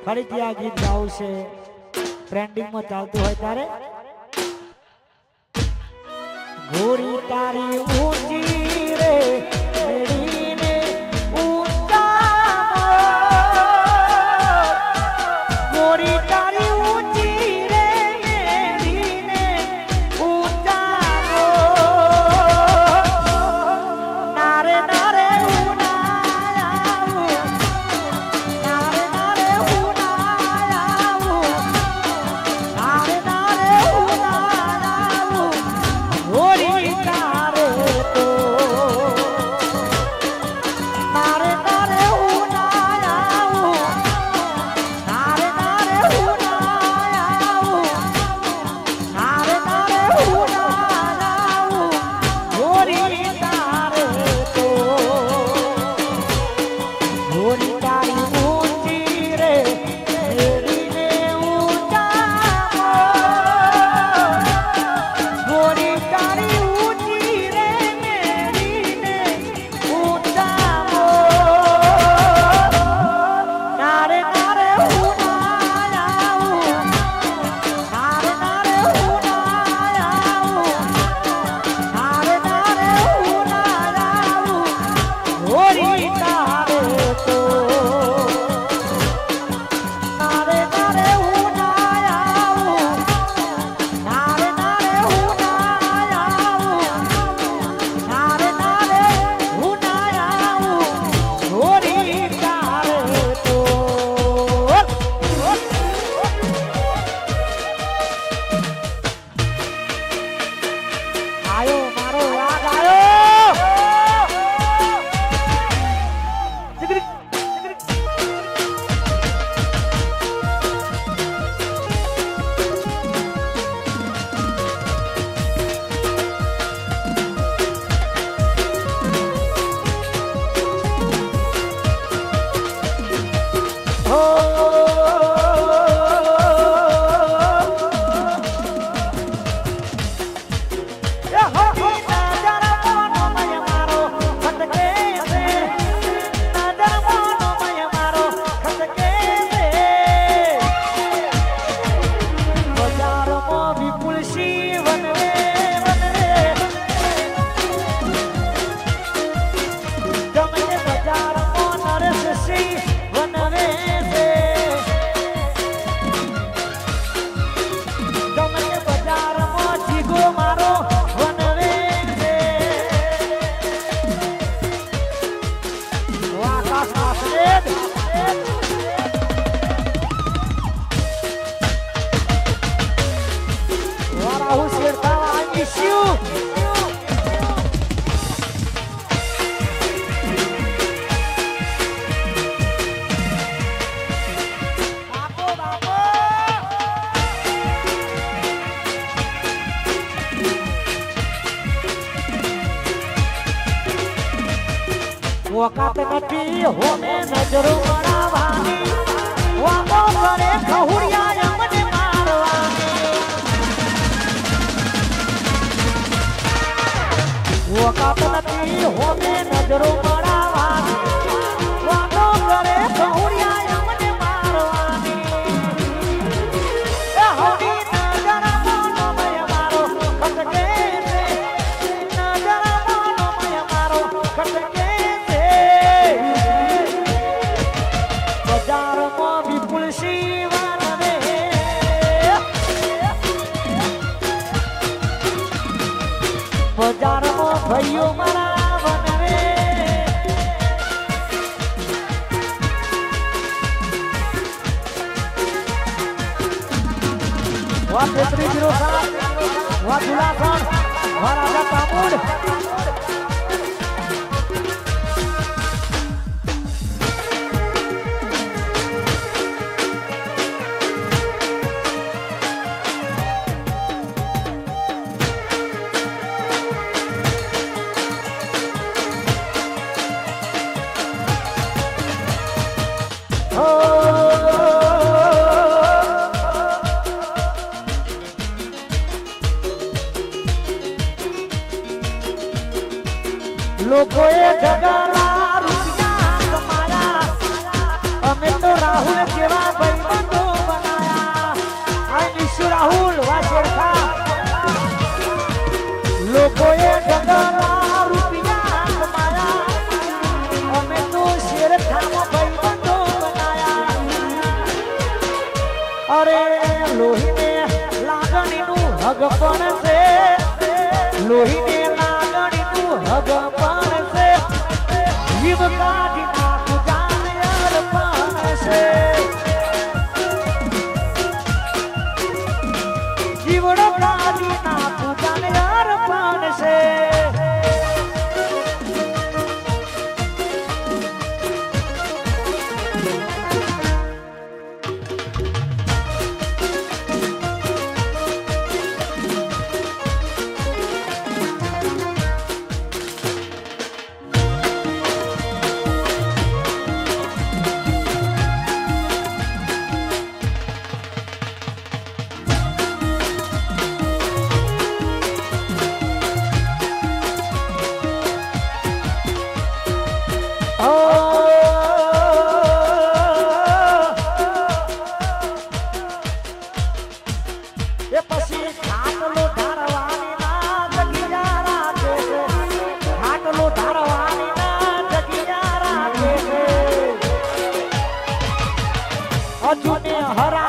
ફરીથી આ ગીત ગાવું છે, ટ્રેન્ડિંગમાં ચાલતું હોય ત્યારે ગોરી તારી ઊંચી રે મેળીને ઊંચા ગોરી તારી ઊંચી રે મેળીને ઊંચા નારે નારે વખત નથી હોમે નજરો મરાવાની વાતો કરે ખહુડિયા મને મારવાની વખત નથી હોમે નજરો મરાવાની વાતો કરે ખહુડિયા મને મારવાની એ હોડી નજર મોનો મય મારો ખટકે નજર મોનો મય મારો ખટકે બજારમાં ભાઈઓ મારા વનરે વા 3307 વા દુલાસણ વા રાજા તામુડ લોકોએ જગાલા રૂપિયા કમાયા અમે તો રાહુલ જેવા ભાઈ હગ પણ છે લોહીને લાગણી તું હગ પણ છે જીવ કાઢી નાખું જાન યાર પણ છે જીવડો કાઢી નાખું જાન યાર પણ છે હજુ ને હરા